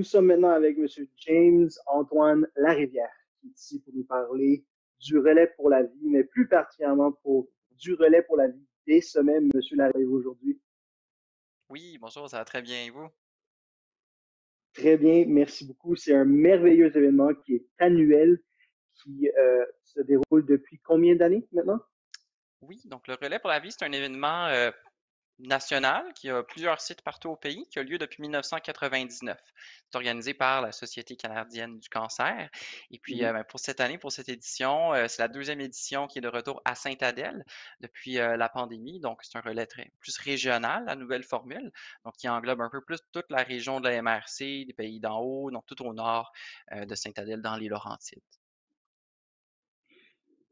sommes maintenant avec M. James Antoine Larivière, qui est ici pour nous parler du relais pour la vie, mais plus particulièrement pour du relais pour la vie des sommets. M. Larivière, aujourd'hui, Oui, bonjour, ça va très bien et vous? très bien, merci beaucoup. C'est un merveilleux événement qui est annuel, qui se déroule depuis combien d'années maintenant? Oui, donc le Relais pour la vie, c'est un événement national qui a plusieurs sites partout au pays, qui a lieu depuis 1999. C'est organisé par la Société canadienne du cancer. Et puis Mhm. pour cette année, pour cette édition, c'est la deuxième édition qui est de retour à Sainte-Adèle depuis la pandémie. Donc c'est un relais très plus régional, la nouvelle formule, donc qui englobe un peu plus toute la région de la MRC, des pays d'en haut, donc tout au nord de Sainte-Adèle dans les Laurentides.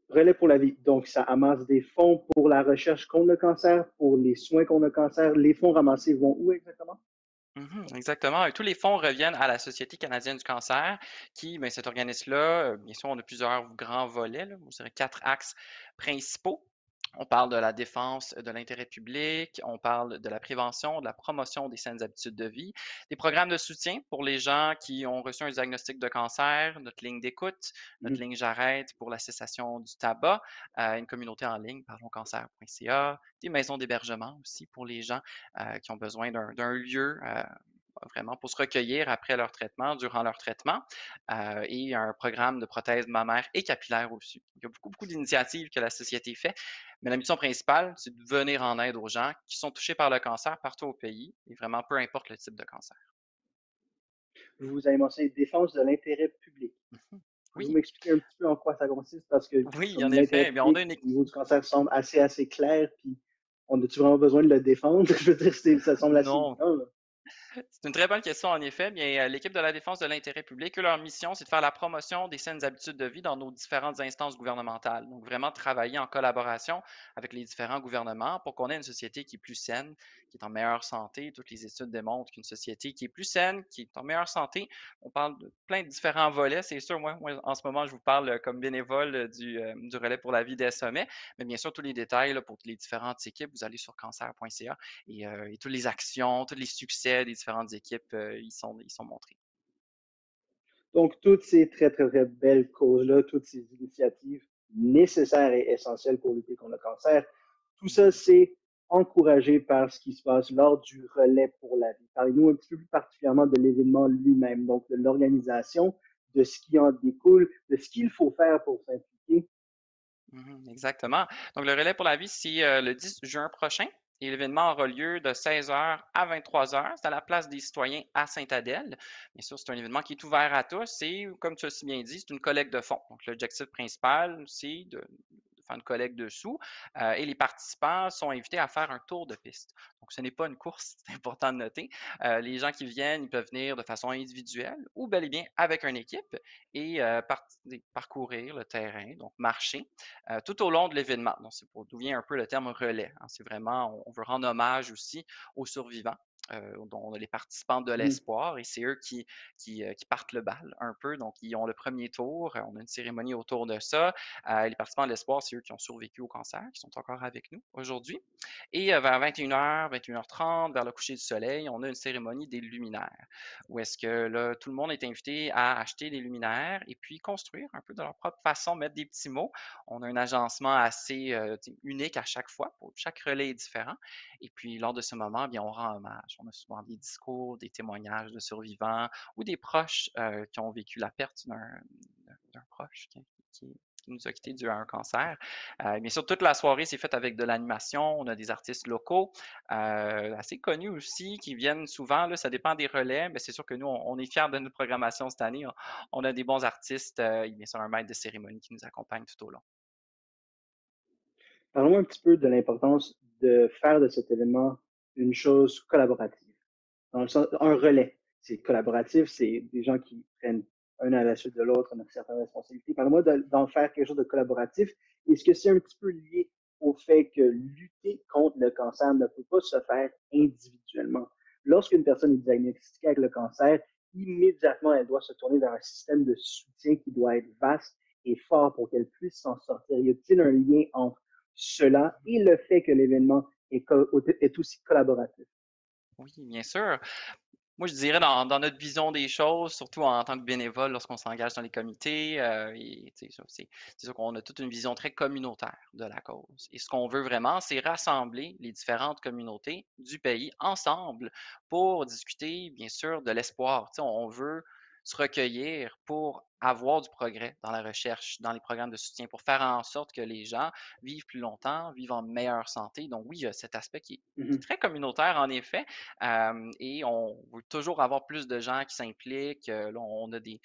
Relais pour la vie. Donc, ça amasse des fonds pour la recherche contre le cancer, pour les soins contre le cancer. Les fonds ramassés vont où exactement? Mhm, exactement. Et tous les fonds reviennent à la Société canadienne du cancer, qui, ben, cet organisme-là, bien sûr, on a plusieurs grands volets, là, je dirais quatre axes principaux. On parle de la défense de l'intérêt public, on parle de la prévention, de la promotion des saines habitudes de vie, des programmes de soutien pour les gens qui ont reçu un diagnostic de cancer, notre ligne d'écoute, notre Mhm. ligne J'arrête pour la cessation du tabac, une communauté en ligne, parlonscancer.ca, des maisons d'hébergement aussi pour les gens qui ont besoin d'un lieu vraiment pour se recueillir après leur traitement, durant leur traitement, et un programme de prothèse mammaire et capillaire aussi. Il y a beaucoup, beaucoup d'initiatives que la société fait, mais la mission principale, c'est de venir en aide aux gens qui sont touchés par le cancer partout au pays, et vraiment peu importe le type de cancer. Vous avez mentionné défense de l'intérêt public. Mhm. Pouvez-vous Oui, m'expliquer un petit peu en quoi ça consiste? Parce que oui, en comme l'intérêt effet. Eh bien, on public a une au niveau du cancer semble assez clair, puis on a-tu vraiment besoin de le défendre? Je veux dire, ça semble assez non, évident, là. c'est une très bonne question, en effet. Bien, l'équipe de la défense de l'intérêt public, eux, leur mission, c'est de faire la promotion des saines habitudes de vie dans nos différentes instances gouvernementales. Donc, vraiment travailler en collaboration avec les différents gouvernements pour qu'on ait une société qui est plus saine, qui est en meilleure santé. Toutes les études démontrent qu'une société qui est plus saine, qui est en meilleure santé, on parle de plein de différents volets. C'est sûr, moi, en ce moment, je vous parle comme bénévole du relais pour la vie des sommets, mais bien sûr, tous les détails là, pour les différentes équipes, vous allez sur cancer.ca et toutes les actions, tous les succès des différentes équipes, ils sont montrés. Donc, toutes ces très belles causes-là, toutes ces initiatives nécessaires et essentielles pour lutter contre le cancer, tout ça, c'est encouragé par ce qui se passe lors du relais pour la vie. Parlez-nous un petit peu plus particulièrement de l'événement lui-même, donc de l'organisation, de ce qui en découle, de ce qu'il faut faire pour s'impliquer. Mhm, exactement. Donc, le relais pour la vie, c'est le 10 juin prochain. Et l'événement aura lieu de 16 heures à 23 heures. C'est à la place des citoyens à Sainte-Adèle. Bien sûr, c'est un événement qui est ouvert à tous et, comme tu as si bien dit, c'est une collecte de fonds. Donc, l'objectif principal, c'est de faire une collecte de sous et les participants sont invités à faire un tour de piste. Donc, ce n'est pas une course, c'est important de noter. Les gens qui viennent, ils peuvent venir de façon individuelle ou bel et bien avec une équipe et parcourir le terrain, donc marcher tout au long de l'événement. Donc, c'est d'où vient un peu le terme relais. Hein. C'est vraiment, on veut rendre hommage aussi aux survivants. Dont on a les participants de Mm. l'espoir et c'est eux qui partent le bal un peu. Donc, ils ont le premier tour. On a une cérémonie autour de ça. Les participants de l'espoir, c'est eux qui ont survécu au cancer, qui sont encore avec nous aujourd'hui. Et vers 21h, 21h30, vers le coucher du soleil, on a une cérémonie des luminaires où est-ce que là, tout le monde est invité à acheter des luminaires et puis construire un peu de leur propre façon, mettre des petits mots. On a un agencement assez unique à chaque fois. Pour chaque relais est différent. Et puis, lors de ce moment, bien, on rend hommage. On a souvent des discours, des témoignages de survivants ou des proches qui ont vécu la perte d'un proche qui nous a quittés dû à un cancer. Bien sûr, toute la soirée, c'est faite avec de l'animation. On a des artistes locaux, assez connus aussi, qui viennent souvent. Là, ça dépend des relais, mais c'est sûr que nous, on est fiers de notre programmation cette année. On a des bons artistes et bien sûr un maître de cérémonie qui nous accompagne tout au long. Parlons un petit peu de l'importance de faire de cet événement une chose collaborative. Dans le sens, un relais. C'est collaboratif, c'est des gens qui prennent un à la suite de l'autre, on a certaines responsabilités. Parle-moi d'en faire quelque chose de collaboratif. Est-ce que c'est un petit peu lié au fait que lutter contre le cancer ne peut pas se faire individuellement? Lorsqu'une personne est diagnostiquée avec le cancer, immédiatement, elle doit se tourner vers un système de soutien qui doit être vaste et fort pour qu'elle puisse s'en sortir. Y a-t-il un lien entre cela et le fait que l'événement est aussi collaboratif? Oui, bien sûr. Moi, je dirais dans notre vision des choses, surtout en tant que bénévole lorsqu'on s'engage dans les comités, et tu sais, ça, c'est sûr qu'on a toute une vision très communautaire de la cause. Et ce qu'on veut vraiment, c'est rassembler les différentes communautés du pays ensemble pour discuter, bien sûr, de l'espoir. Tu sais, on veut se recueillir pour avoir du progrès dans la recherche, dans les programmes de soutien, pour faire en sorte que les gens vivent plus longtemps, vivent en meilleure santé. Donc oui, il y a cet aspect qui est Mhm, très communautaire, en effet. Et on veut toujours avoir plus de gens qui s'impliquent. Là, on a des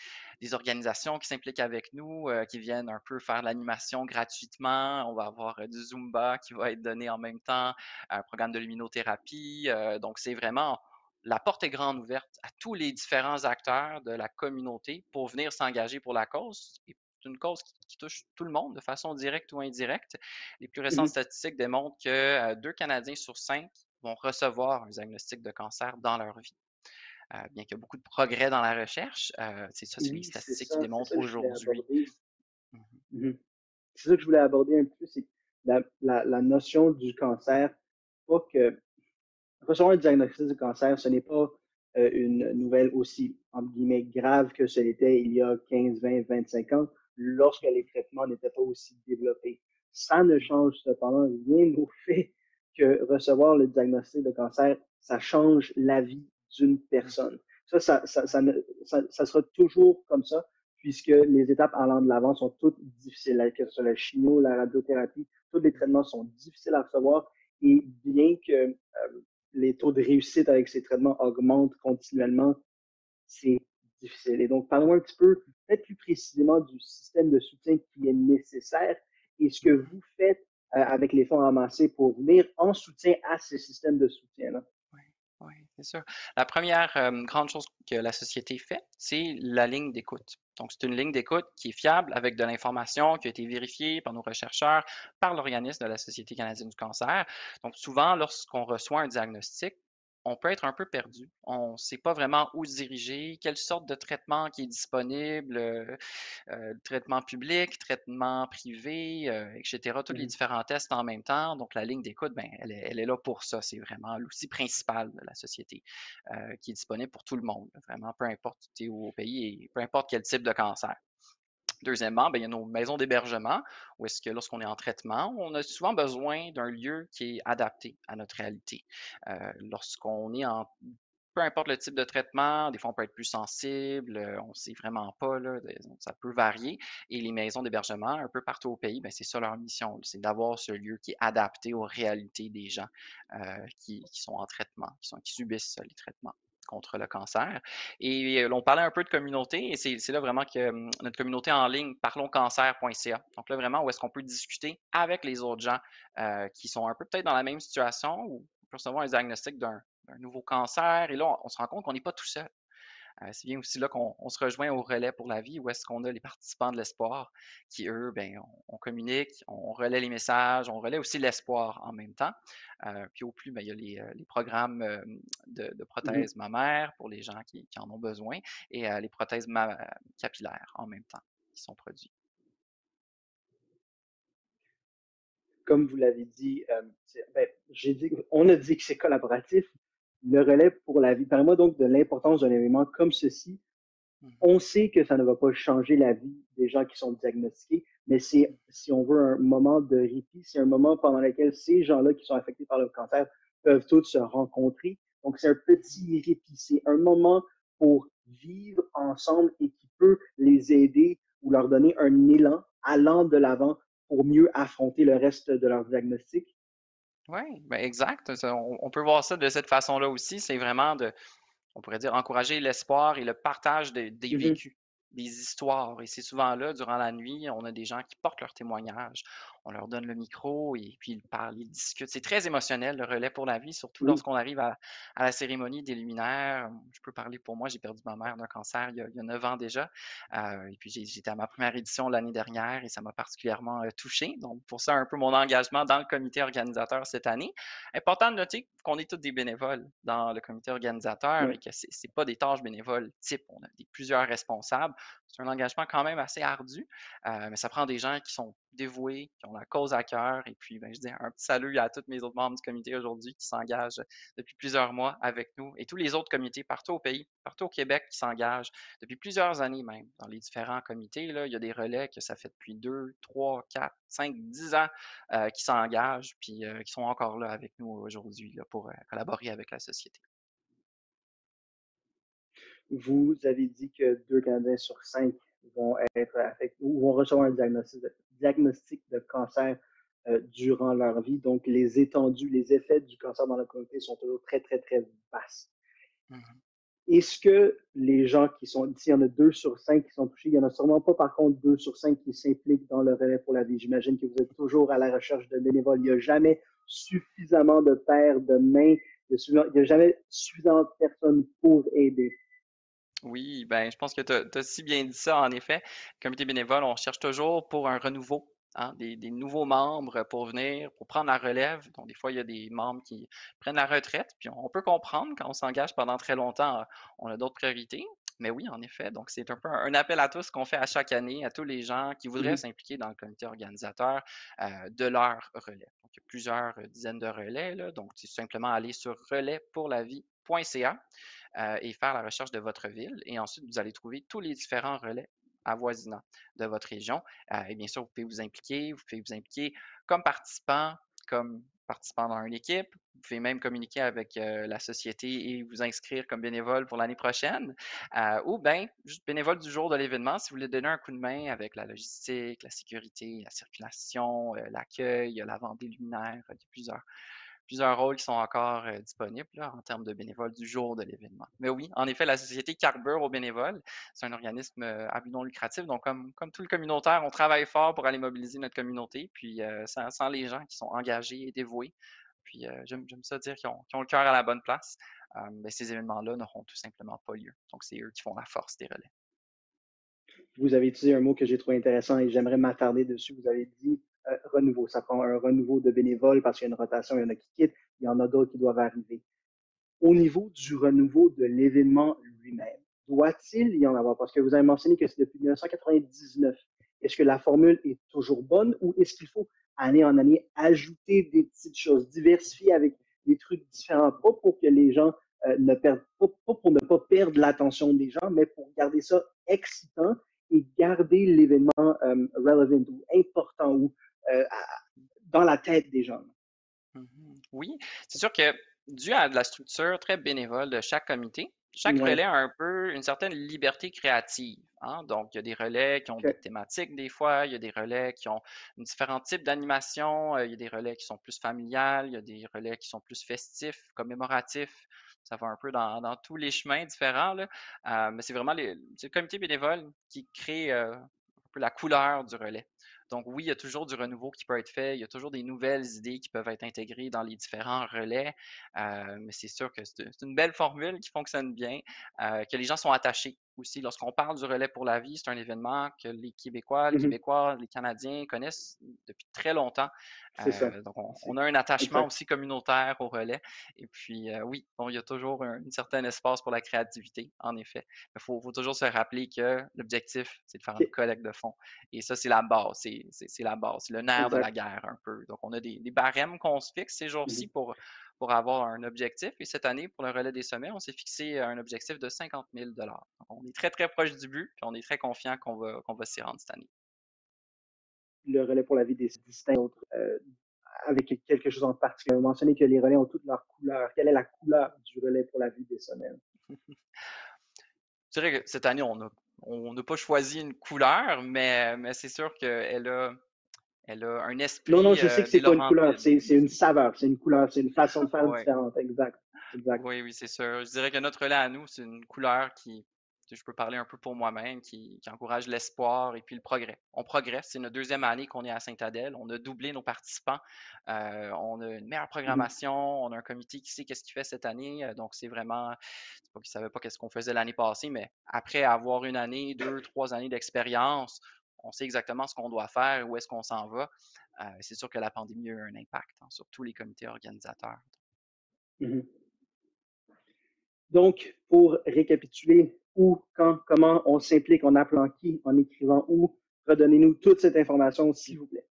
organisations qui s'impliquent avec nous, qui viennent un peu faire l'animation gratuitement. On va avoir du Zumba qui va être donné en même temps, un programme de luminothérapie. Donc, c'est vraiment la porte est grande ouverte à tous les différents acteurs de la communauté pour venir s'engager pour la cause. Et c'est une cause qui touche tout le monde de façon directe ou indirecte. Les plus récentes mhm, statistiques démontrent que 2 Canadiens sur 5 vont recevoir un diagnostic de cancer dans leur vie. Bien qu'il y a beaucoup de progrès dans la recherche, c'est ça, c'est les oui, statistiques qui c'est démontrent ça que je voulais aujourd'hui. aborder. Mhm. Mhm. C'est ça que je voulais aborder un peu, c'est la notion du cancer. Pas que recevoir un diagnostic de cancer, ce n'est pas une nouvelle aussi, entre guillemets, grave que ce l'était il y a 15, 20, 25 ans, lorsque les traitements n'étaient pas aussi développés. Ça ne change cependant rien au fait que recevoir le diagnostic de cancer, ça change la vie d'une Mhm. personne. Ça sera toujours comme ça, puisque les étapes allant de l'avant sont toutes difficiles, que ce soit la chimio, la radiothérapie, tous les traitements sont difficiles à recevoir. Et bien que les taux de réussite avec ces traitements augmentent continuellement, c'est difficile. Et donc, parlons un petit peu, peut-être plus précisément, du système de soutien qui est nécessaire et ce que Mhm. vous faites avec les fonds ramassés pour venir en soutien à ce système de soutien-là. Oui, oui, c'est sûr. La première grande chose que la société fait, c'est la ligne d'écoute. Donc, c'est une ligne d'écoute qui est fiable avec de l'information qui a été vérifiée par nos chercheurs, par l'organisme de la Société canadienne du cancer. Donc, souvent, lorsqu'on reçoit un diagnostic, on peut être un peu perdu. On ne sait pas vraiment où se diriger, quelle sorte de traitement qui est disponible, traitement public, traitement privé, etc. Tous les Mhm. différents tests en même temps. Donc, la ligne d'écoute, ben, elle est là pour ça. C'est vraiment l'outil principal de la société qui est disponible pour tout le monde. Vraiment, peu importe où tu es au pays et peu importe quel type de cancer. Deuxièmement, ben, il y a nos maisons d'hébergement, où est-ce que lorsqu'on est en traitement, on a souvent besoin d'un lieu qui est adapté à notre réalité. Lorsqu'on est en peu importe le type de traitement, des fois on peut être plus sensible, on ne sait vraiment pas, là, ça peut varier. Et les maisons d'hébergement, un peu partout au pays, ben, c'est ça leur mission, c'est d'avoir ce lieu qui est adapté aux réalités des gens qui sont en traitement, qui subissent les traitements contre le cancer. Et on parlait un peu de communauté, et c'est là vraiment que notre communauté en ligne, parlonscancer.ca. Donc là, vraiment, où est-ce qu'on peut discuter avec les autres gens qui sont un peu peut-être dans la même situation ou on peut recevoir un diagnostic d'un nouveau cancer. Et là, on se rend compte qu'on n'est pas tout seul. C'est bien aussi là qu'on se rejoint au relais pour la vie, où est-ce qu'on a les participants de l'espoir qui, eux, ben, on communique, on relaie les messages, on relaie aussi l'espoir en même temps. Puis au plus, ben, il y a les programmes de Mhm. prothèses mammaires pour les gens qui en ont besoin et les prothèses capillaires en même temps qui sont produits. Comme vous l'avez dit, ben, on a dit que c'est collaboratif. Le relais pour la vie, parlez-moi donc de l'importance d'un événement comme ceci. Mhm, On sait que ça ne va pas changer la vie des gens qui sont diagnostiqués, mais c'est, si on veut, un moment de répit, c'est un moment pendant lequel ces gens-là qui sont affectés par le cancer peuvent tous se rencontrer. Donc, c'est un petit répit, c'est un moment pour vivre ensemble et qui peut les aider ou leur donner un élan allant de l'avant pour mieux affronter le reste de leur diagnostic. oui, ben exact. On peut voir ça de cette façon-là aussi. C'est vraiment on pourrait dire, encourager l'espoir et le partage des Mm -hmm. vécus, des histoires. Et c'est souvent là, durant la nuit, on a des gens qui portent leur témoignage. On leur donne le micro et puis ils parlent, ils discutent. C'est très émotionnel, le relais pour la vie, surtout Oui. lorsqu'on arrive à la cérémonie des luminaires. Je peux parler pour moi, j'ai perdu ma mère d'un cancer il y a 9 ans déjà. Et puis j'étais à ma première édition l'année dernière et ça m'a particulièrement touché. Donc pour ça, un peu mon engagement dans le comité organisateur cette année. Important de noter qu'on est tous des bénévoles dans le comité organisateur Oui. et que c'est pas des tâches bénévoles type. On a plusieurs responsables C'est un engagement quand même assez ardu, mais ça prend des gens qui sont dévoués, qui ont la cause à cœur. Et puis, ben, je dis un petit salut à tous mes autres membres du comité aujourd'hui qui s'engagent depuis plusieurs mois avec nous et tous les autres comités partout au pays, partout au Québec qui s'engagent depuis plusieurs années même dans les différents comités. Là, il y a des relais que ça fait depuis 2, 3, 4, 5, 10 ans qui s'engagent puis qui sont encore là avec nous aujourd'hui là, pour collaborer avec la société. Vous avez dit que 2 Canadiens sur 5 vont être affectés ou vont recevoir un diagnostic de cancer durant leur vie. Donc, les étendues, les effets du cancer dans la communauté sont toujours très, très, très vastes. Mhm. Est-ce que les gens qui sont, s'il y en a 2 sur 5 qui sont touchés, il n'y en a sûrement pas par contre 2 sur 5 qui s'impliquent dans le relais pour la vie. J'imagine que vous êtes toujours à la recherche de bénévoles. Il n'y a jamais suffisamment de paires de mains, il n'y a jamais suffisamment de personnes pour aider. Oui, ben, je pense que tu as si bien dit ça, en effet. Comité bénévole, on cherche toujours pour un renouveau, hein, des nouveaux membres pour venir, pour prendre la relève. Donc, des fois, il y a des membres qui prennent la retraite, puis on peut comprendre quand on s'engage pendant très longtemps, on a d'autres priorités. Mais oui, en effet, donc c'est un peu un appel à tous qu'on fait à chaque année, à tous les gens qui voudraient Mhm. s'impliquer dans le comité organisateur de leur relais. Donc, il y a plusieurs dizaines de relais, là, donc c'est simplement aller sur relaispourlavie.ca et faire la recherche de votre ville. Et ensuite, vous allez trouver tous les différents relais avoisinants de votre région. Et bien sûr, vous pouvez vous impliquer comme participant dans une équipe. Vous pouvez même communiquer avec la société et vous inscrire comme bénévole pour l'année prochaine. Ou bien, juste bénévole du jour de l'événement, si vous voulez donner un coup de main avec la logistique, la sécurité, la circulation, l'accueil, la vente des luminaires, il y a plusieurs rôles qui sont encore disponibles là, en termes de bénévoles du jour de l'événement. Mais oui, en effet, la société Carbure aux bénévoles, c'est un organisme à but non lucratif. Donc, comme tout le communautaire, on travaille fort pour aller mobiliser notre communauté, puis sans les gens qui sont engagés et dévoués. Puis j'aime ça dire qu'ils ont le cœur à la bonne place. Ben, ces événements-là n'auront tout simplement pas lieu. Donc, c'est eux qui font la force des relais. Vous avez utilisé un mot que j'ai trouvé intéressant et j'aimerais m'attarder dessus. Vous avez dit renouveau. Ça prend un renouveau de bénévoles parce qu'il y a une rotation, il y en a qui quittent, il y en a d'autres qui doivent arriver. Au niveau du renouveau de l'événement lui-même, doit-il y en avoir? Parce que vous avez mentionné que c'est depuis 1999. Est-ce que la formule est toujours bonne ou est-ce qu'il faut, année en année, ajouter des petites choses, diversifier avec des trucs différents, pas pour que les gens ne perdent, pas pour ne pas perdre l'attention des gens, mais pour garder ça excitant et garder l'événement relevant ou important ou euh, dans la tête des gens. Mhm. Oui, c'est sûr que dû à de la structure très bénévole de chaque comité, chaque Ouais, relais a un peu une certaine liberté créative, hein. Donc, il y a des relais qui ont des okay. thématiques des fois, il y a des relais qui ont différents types d'animation, il y a des relais qui sont plus familiales, il y a des relais qui sont plus festifs, commémoratifs. Ça va un peu dans tous les chemins différents, là. Mais c'est le comité bénévole qui crée un peu la couleur du relais. Donc oui, il y a toujours du renouveau qui peut être fait, il y a toujours des nouvelles idées qui peuvent être intégrées dans les différents relais, mais c'est sûr que c'est une belle formule qui fonctionne bien, que les gens sont attachés aussi. Lorsqu'on parle du relais pour la vie, c'est un événement que les Québécois, les Mm -hmm. Québécois, les Canadiens connaissent depuis très longtemps. C'est ça. Donc on a un attachement Exact. aussi communautaire au relais. Et puis oui, bon, il y a toujours un certain espace pour la créativité, en effet. Il faut toujours se rappeler que l'objectif, c'est de faire une Okay. collecte de fonds. Et ça, c'est la base. C'est la base. C'est le nerf de la Exact. guerre un peu. Donc, on a des barèmes qu'on se fixe ces Mm -hmm. jours-ci pour avoir un objectif. Et cette année, pour le relais des sommets, on s'est fixé un objectif de 50 000 Donc, on est très, très proche du but. Puis on est très confiant qu'on va s'y rendre cette année. Le relais pour la vie des distincts avec quelque chose en particulier. Vous mentionnez que les relais ont toutes leurs couleurs. Quelle est la couleur du relais pour la vie des semelles? Je dirais que cette année, on n'a pas choisi une couleur, mais c'est sûr qu'elle a un Non, non, esprit je sais que c'est des pas une couleur, Laurentides. c'est une saveur, c'est une couleur, c'est une façon de faire Ouais. différente. Exact. Exact. Oui, oui, c'est sûr. Je dirais que notre relais à nous, c'est une couleur je peux parler un peu pour moi-même, qui encourage l'espoir et puis le progrès. On progresse. C'est notre deuxième année qu'on est à Sainte-Adèle. On a doublé nos participants. On a une meilleure Mm -hmm. programmation. On a un comité qui sait qu'est-ce qu'il fait cette année. Donc, c'est pas qu'ils ne savaient pas qu'est-ce qu'on faisait l'année passée, mais après avoir une année, 2, 3 années d'expérience, on sait exactement ce qu'on doit faire, où est-ce qu'on s'en va. C'est sûr que la pandémie a eu un impact, hein, sur tous les comités organisateurs. Mm -hmm. Donc, pour récapituler, où, quand, comment, on s'implique, en appelant qui, en écrivant où. Redonnez-nous toute cette information, s'il vous plaît.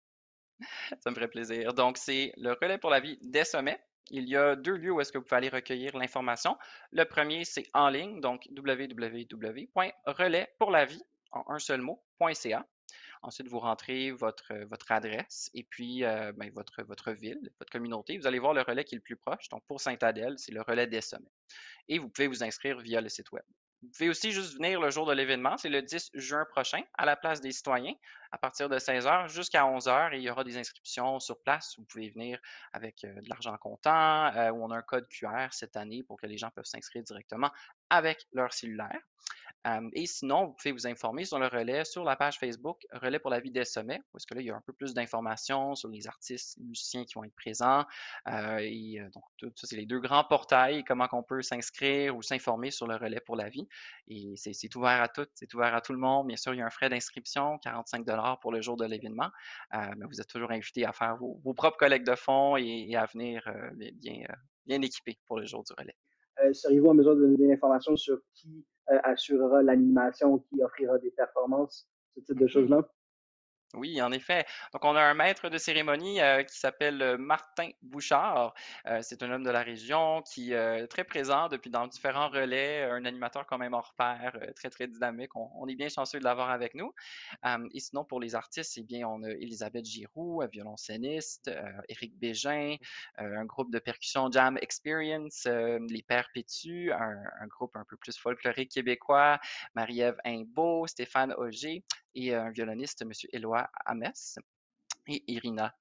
Ça me ferait plaisir. Donc, c'est le Relais pour la vie des sommets. Il y a deux lieux où est-ce que vous pouvez aller recueillir l'information. Le premier, c'est en ligne, donc www.relaispourlavie, en un seul mot.ca. Ensuite, vous rentrez votre adresse et puis ben, votre ville, votre communauté. Vous allez voir le relais qui est le plus proche. Donc, pour Sainte-Adèle, c'est le relais des sommets. Et vous pouvez vous inscrire via le site web. Vous pouvez aussi juste venir le jour de l'événement, c'est le 10 juin prochain, à la place des citoyens, à partir de 16 h jusqu'à 11 h, et il y aura des inscriptions sur place. Vous pouvez venir avec de l'argent comptant, où on a un code QR cette année pour que les gens peuvent s'inscrire directement avec leur cellulaire. Et sinon, vous pouvez vous informer sur le relais sur la page Facebook Relais pour la vie des sommets, parce que là, il y a un peu plus d'informations sur les artistes, les musiciens qui vont être présents. Donc, tout ça, c'est les deux grands portails, comment on peut s'inscrire ou s'informer sur le relais pour la vie. Et c'est ouvert à toutes, c'est ouvert à tout le monde. Bien sûr, il y a un frais d'inscription, 45 pour le jour de l'événement. Mais vous êtes toujours invité à faire vos propres collectes de fonds et à venir bien équipé pour le jour du relais. Seriez-vous en mesure de nous donner l'information sur qui assurera l'animation, qui offrira des performances, ce type de Mhm. choses-là? Oui, en effet. Donc, on a un maître de cérémonie qui s'appelle Martin Bouchard. C'est un homme de la région qui est très présent depuis dans différents relais, un animateur quand même hors pair, très, très dynamique. On est bien chanceux de l'avoir avec nous. Et sinon, pour les artistes, eh bien, on a Elisabeth Giroux, violoncelliste, Éric Bégin, un groupe de percussion Jam Experience, les Pères Pétus, un groupe un peu plus folklorique québécois, Marie-Ève Imbeau, Stéphane Auger et un violoniste, M. Éloi Hamès, et Irina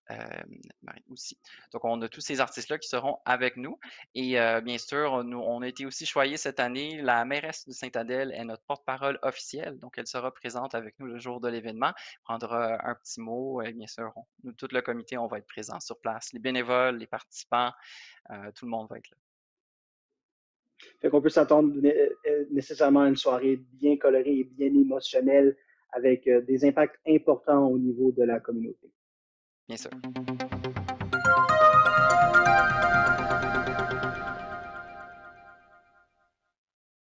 aussi. Donc, on a tous ces artistes-là qui seront avec nous. Et bien sûr, on a été aussi choyés cette année. La mairesse de Sainte-Adèle est notre porte-parole officielle. Donc, elle sera présente avec nous le jour de l'événement, prendra un petit mot. Et bien sûr, nous, tout le comité, on va être présents sur place. Les bénévoles, les participants, tout le monde va être là. Fait qu'on peut s'attendre nécessairement à une soirée bien colorée et bien émotionnelle avec des impacts importants au niveau de la communauté. Bien sûr.